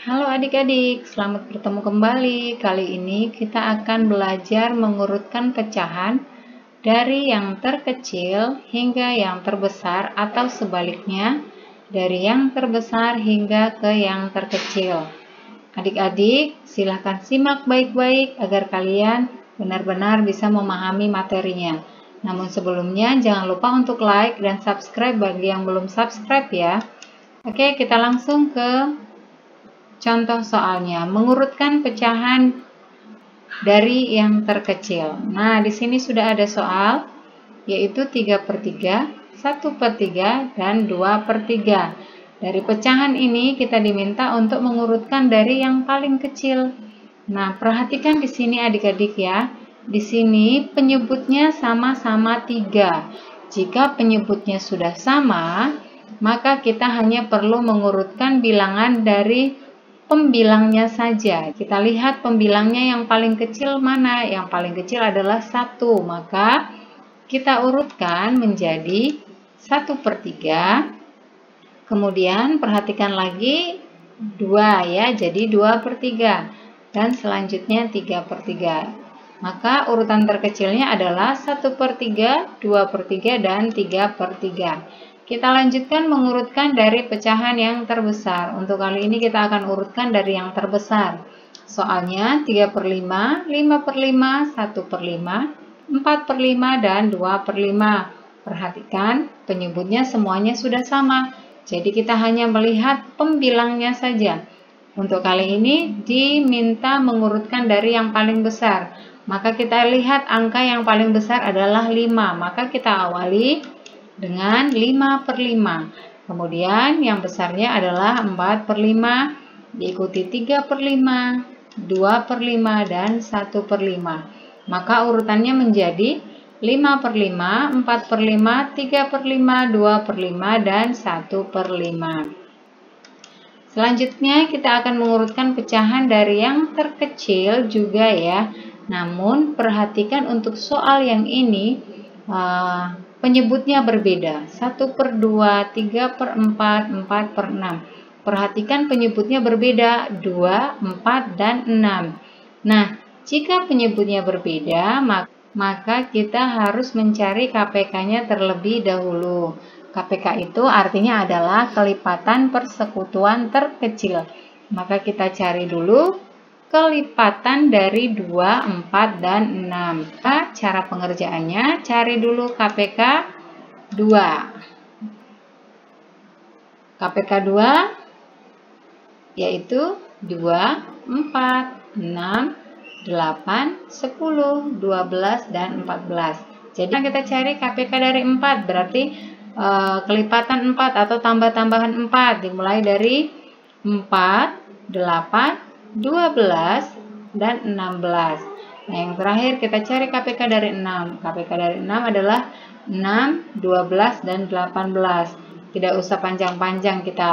Halo adik-adik, selamat bertemu kembali. Kali ini kita akan belajar mengurutkan pecahan dari yang terkecil hingga yang terbesar atau sebaliknya, dari yang terbesar hingga ke yang terkecil. Adik-adik, silahkan simak baik-baik agar kalian benar-benar bisa memahami materinya. Namun sebelumnya jangan lupa untuk like dan subscribe bagi yang belum subscribe ya. Oke, kita langsung ke contoh soalnya, mengurutkan pecahan dari yang terkecil. Nah, di sini sudah ada soal, yaitu 3/3, 1/3, dan 2/3. Dari pecahan ini kita diminta untuk mengurutkan dari yang paling kecil. Nah, perhatikan di sini adik-adik ya. Di sini penyebutnya sama-sama 3. Jika penyebutnya sudah sama, maka kita hanya perlu mengurutkan bilangan dari pembilangnya saja. Kita lihat pembilangnya yang paling kecil mana? Yang paling kecil adalah 1. Maka kita urutkan menjadi 1/3. Kemudian perhatikan lagi 2 ya, jadi 2/3. Dan selanjutnya 3/3. Maka urutan terkecilnya adalah 1/3, 2/3, dan 3/3. Kita lanjutkan mengurutkan dari pecahan yang terbesar. Untuk kali ini kita akan urutkan dari yang terbesar. Soalnya 3/5, 5/5, 1/5, 4/5, dan 2/5. Perhatikan penyebutnya semuanya sudah sama. Jadi kita hanya melihat pembilangnya saja. Untuk kali ini diminta mengurutkan dari yang paling besar. Maka kita lihat angka yang paling besar adalah 5. Maka kita awali dengan 5/5. Kemudian yang besarnya adalah 4/5, diikuti 3/5, 2/5, dan 1/5. Maka urutannya menjadi 5/5, 4/5, 3/5, 2/5, dan 1/5. Selanjutnya kita akan mengurutkan pecahan dari yang terkecil juga ya. Namun perhatikan untuk soal yang ini penyebutnya berbeda. 1/2, 3/4, 4/6. Perhatikan penyebutnya berbeda, 2, 4, dan 6. Nah, jika penyebutnya berbeda, maka kita harus mencari KPK-nya terlebih dahulu. KPK itu artinya adalah kelipatan persekutuan terkecil. Maka kita cari dulu kelipatan dari 2, 4, dan 6. Cara pengerjaannya, cari dulu KPK 2. KPK 2 yaitu 2, 4, 6, 8, 10, 12, dan 14. Jadi kita cari KPK dari 4, berarti kelipatan 4 atau tambah-tambahan 4 dimulai dari 4, 8, 12, dan 16. Nah, yang terakhir kita cari KPK dari 6. KPK dari 6 adalah 6, 12, dan 18. Tidak usah panjang-panjang kita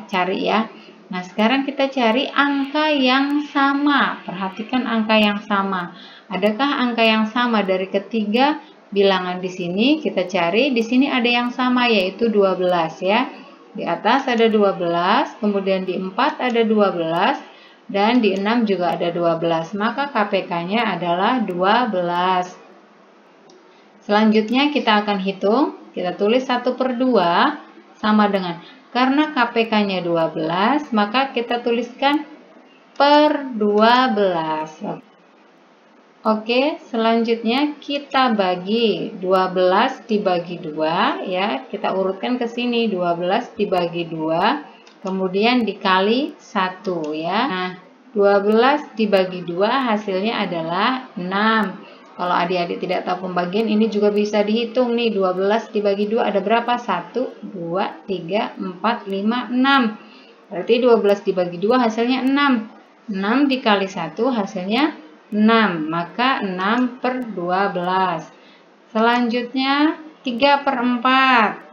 cari ya. Nah, sekarang kita cari angka yang sama. Perhatikan angka yang sama. Adakah angka yang sama dari ketiga bilangan di sini? Kita cari. Di sini ada yang sama, yaitu 12 ya. Di atas ada 12, kemudian di 4 ada 12, dan di 6 juga ada 12. Maka KPK-nya adalah 12. Selanjutnya kita akan hitung. Kita tulis 1/2 sama dengan, karena KPK-nya 12, maka kita tuliskan per 12. Oke, selanjutnya kita bagi 12 dibagi 2 ya. Kita urutkan ke sini, 12 dibagi 2, kemudian dikali 1 ya. Nah, 12 dibagi 2 hasilnya adalah 6. Kalau adik-adik tidak tahu pembagian, ini juga bisa dihitung nih. 12 dibagi 2 ada berapa? 1, 2, 3, 4, 5, 6. Berarti 12 dibagi 2 hasilnya 6. 6 dikali 1 hasilnya 6. Maka 6/12. Selanjutnya 3/4.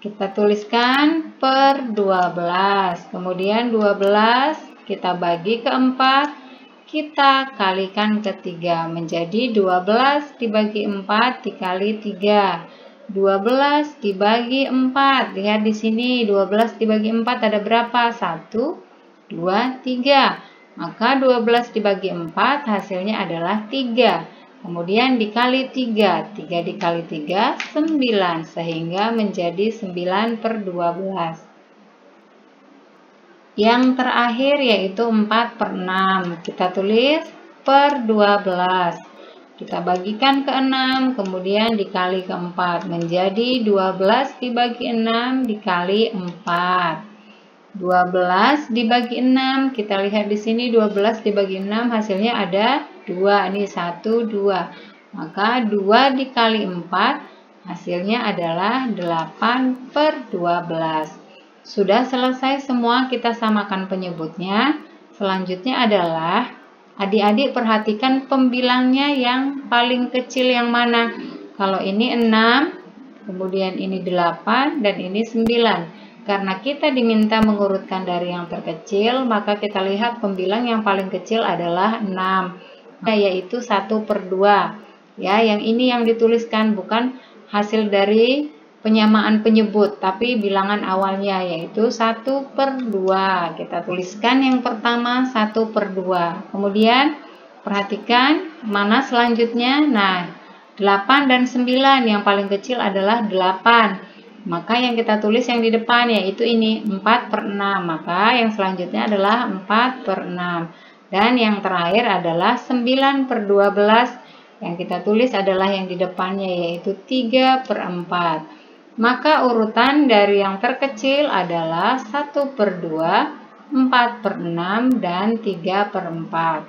Kita tuliskan per 12. Kemudian 12 kita bagi ke 4. Kita kalikan ke 3. Menjadi 12 dibagi 4 dikali 3. 12 dibagi 4. Lihat di sini 12 dibagi 4 ada berapa? 1, 2, 3. Maka 12 dibagi 4 hasilnya adalah 3. Kemudian dikali 3. 3 dikali 3, 9. Sehingga menjadi 9/12. Yang terakhir yaitu 4/6. Kita tulis per 12. Kita bagikan ke 6, kemudian dikali ke 4. Menjadi 12 dibagi 6 dikali 4. 12 dibagi 6. Kita lihat di sini 12 dibagi 6 hasilnya ada 2. Ini 1, 2. Maka 2 dikali 4 hasilnya adalah 8/12. Sudah selesai semua, kita samakan penyebutnya. Selanjutnya adalah adik-adik perhatikan pembilangnya yang paling kecil yang mana. Kalau ini 6, kemudian ini 8, dan ini 9. Karena kita diminta mengurutkan dari yang terkecil, maka kita lihat pembilang yang paling kecil adalah 6, yaitu 1/2. Ya, yang ini yang dituliskan, bukan hasil dari penyamaan penyebut, tapi bilangan awalnya yaitu 1/2. Kita tuliskan yang pertama 1/2. Kemudian perhatikan mana selanjutnya. Nah, 8 dan 9 yang paling kecil adalah 8. Maka yang kita tulis yang di depan yaitu ini 4/6. Maka yang selanjutnya adalah 4/6. Dan yang terakhir adalah 9/12. Yang kita tulis adalah yang di depannya yaitu 3/4. Maka urutan dari yang terkecil adalah 1/2, 4/6, dan 3/4.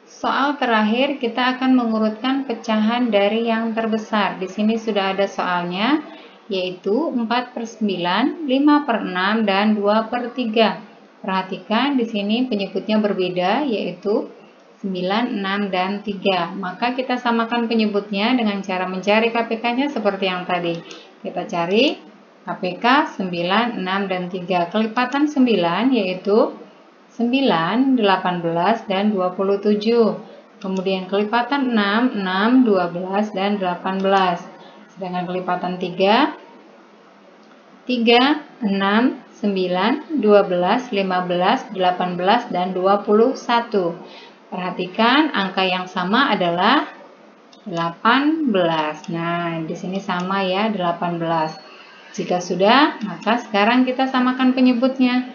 Soal terakhir kita akan mengurutkan pecahan dari yang terbesar. Di sini sudah ada soalnya, yaitu 4/9, 5/6, dan 2/3. Perhatikan di sini penyebutnya berbeda, yaitu 9, 6, dan 3. Maka kita samakan penyebutnya dengan cara mencari KPK-nya seperti yang tadi. Kita cari KPK 9, 6, dan 3. Kelipatan 9 yaitu 9, 18, dan 27. Kemudian kelipatan 6, 6, 12, dan 18. Sedangkan kelipatan 3, 3, 6, 9, 12, 15, 18, dan 21. Perhatikan angka yang sama adalah 18. Nah, di sini sama ya, 18. Jika sudah, maka sekarang kita samakan penyebutnya.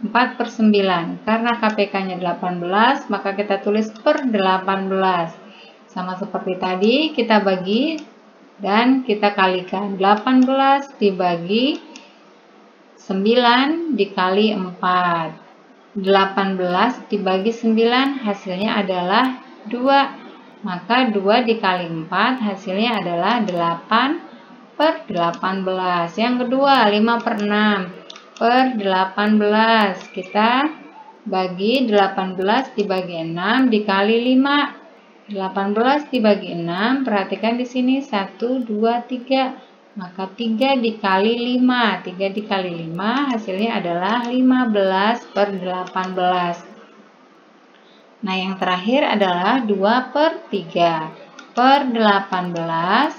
4/9. Karena KPK-nya 18, maka kita tulis per 18. Sama seperti tadi, kita bagi dan kita kalikan. 18 dibagi 9 dikali 4. 18 dibagi 9 hasilnya adalah 2. Maka 2 dikali 4 hasilnya adalah 8/18. Yang kedua 5/6 per 18. Kita bagi 18 dibagi 6 dikali 5. 18 dibagi 6, perhatikan di sini 1, 2, 3. Maka 3 dikali 5. 3 dikali 5 hasilnya adalah 15/18. Nah, yang terakhir adalah 2/3 per 18,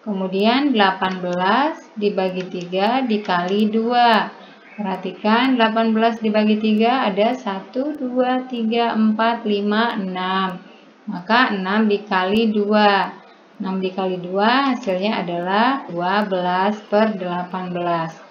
kemudian 18 dibagi 3 dikali 2. Perhatikan 18 dibagi 3 ada 1, 2, 3, 4, 5, 6. Maka 6 dikali 2. 6 dikali 2 hasilnya adalah 12/18.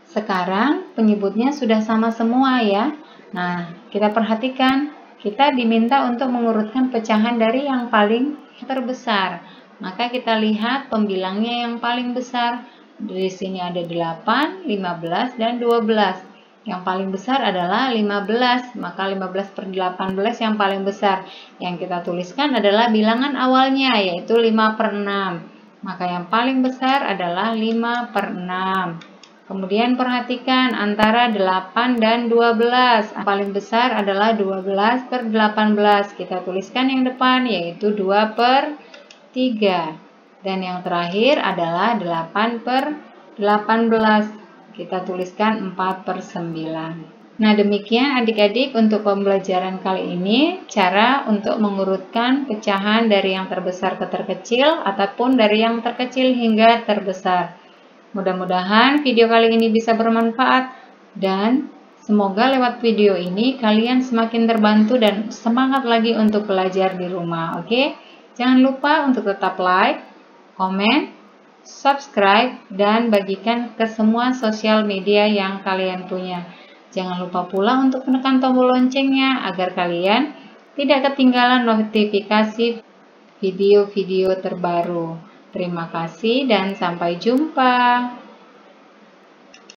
Sekarang penyebutnya sudah sama semua ya. Nah, kita perhatikan, kita diminta untuk mengurutkan pecahan dari yang paling terbesar. Maka kita lihat pembilangnya yang paling besar. Di sini ada 8, 15, dan 12. Yang paling besar adalah 15, maka 15/18 yang paling besar. Yang kita tuliskan adalah bilangan awalnya, yaitu 5/6. Maka yang paling besar adalah 5/6. Kemudian perhatikan antara 8 dan 12. Yang paling besar adalah 12/18. Kita tuliskan yang depan yaitu 2/3. Dan yang terakhir adalah 8/18. Kita tuliskan 4/9. Nah, demikian adik-adik untuk pembelajaran kali ini, cara untuk mengurutkan pecahan dari yang terbesar ke terkecil ataupun dari yang terkecil hingga terbesar. Mudah-mudahan video kali ini bisa bermanfaat dan semoga lewat video ini kalian semakin terbantu dan semangat lagi untuk belajar di rumah. Oke? Jangan lupa untuk tetap like, komen, subscribe, dan bagikan ke semua sosial media yang kalian punya. Jangan lupa pula untuk menekan tombol loncengnya agar kalian tidak ketinggalan notifikasi video-video terbaru. Terima kasih dan sampai jumpa.